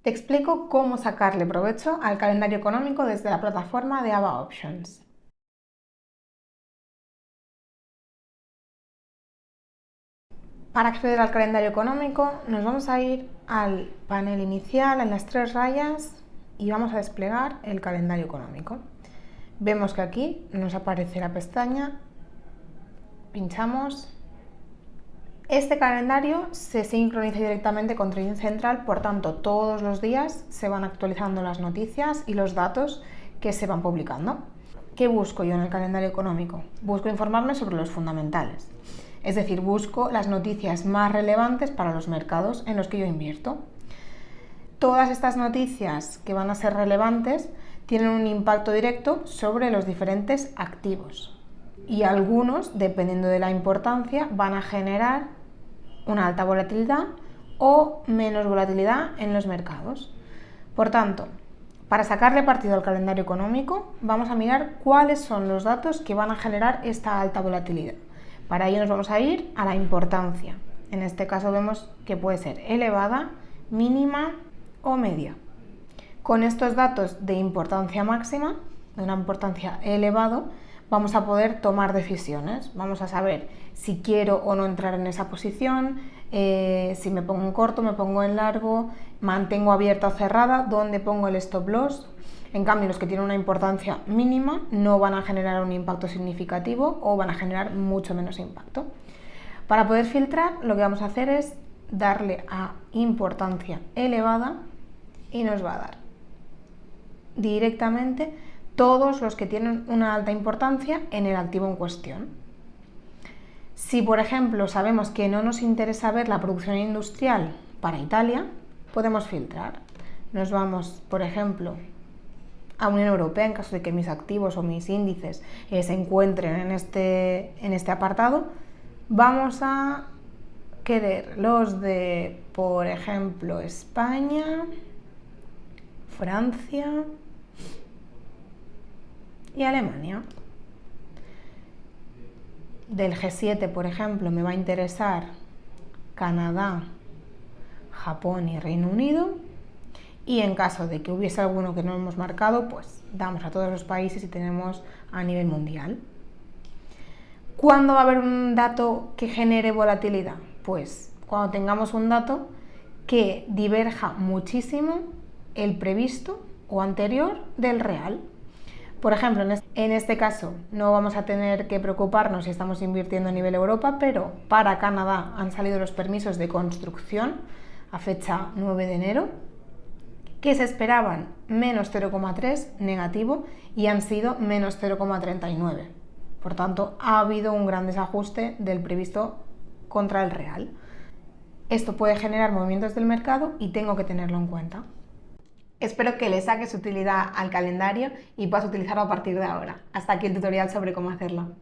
Te explico cómo sacarle provecho al calendario económico desde la plataforma de Ava Options. Para acceder al calendario económico nos vamos a ir al panel inicial, en las tres rayas, y vamos a desplegar el calendario económico. Vemos que aquí nos aparece la pestaña, pinchamos. Este calendario se sincroniza directamente con Trading Central, por tanto todos los días se van actualizando las noticias y los datos que se van publicando. ¿Qué busco yo en el calendario económico? Busco informarme sobre los fundamentales, es decir, busco las noticias más relevantes para los mercados en los que yo invierto. Todas estas noticias que van a ser relevantes tienen un impacto directo sobre los diferentes activos y algunos, dependiendo de la importancia, van a generar una alta volatilidad o menos volatilidad en los mercados. Por tanto, para sacarle partido al calendario económico, vamos a mirar cuáles son los datos que van a generar esta alta volatilidad. Para ello nos vamos a ir a la importancia. En este caso vemos que puede ser elevada, mínima o media. Con estos datos de importancia máxima, de una importancia elevada, vamos a poder tomar decisiones. Vamos a saber si quiero o no entrar en esa posición, si me pongo en corto, me pongo en largo, mantengo abierta o cerrada, dónde pongo el stop loss. En cambio, los que tienen una importancia mínima no van a generar un impacto significativo o van a generar mucho menos impacto. Para poder filtrar, lo que vamos a hacer es darle a importancia elevada y nos va a dar directamente todos los que tienen una alta importancia en el activo en cuestión. Si, por ejemplo, sabemos que no nos interesa ver la producción industrial para Italia, podemos filtrar. Nos vamos, por ejemplo, a Unión Europea, en caso de que mis activos o mis índices se encuentren en este apartado. Vamos a querer los de, por ejemplo, España, Francia y Alemania. Del G7, por ejemplo, me va a interesar Canadá, Japón y Reino Unido. Y en caso de que hubiese alguno que no hemos marcado, pues damos a todos los países y tenemos a nivel mundial. ¿Cuándo va a haber un dato que genere volatilidad? Pues cuando tengamos un dato que diverja muchísimo el previsto o anterior del real. Por ejemplo, en este caso no vamos a tener que preocuparnos si estamos invirtiendo a nivel Europa, pero para Canadá han salido los permisos de construcción a fecha 9 de enero, que se esperaban menos 0,3 negativo y han sido menos 0,39. Por tanto, ha habido un gran desajuste del previsto contra el real. Esto puede generar movimientos del mercado y tengo que tenerlo en cuenta. Espero que le saques utilidad al calendario y puedas utilizarlo a partir de ahora. Hasta aquí el tutorial sobre cómo hacerlo.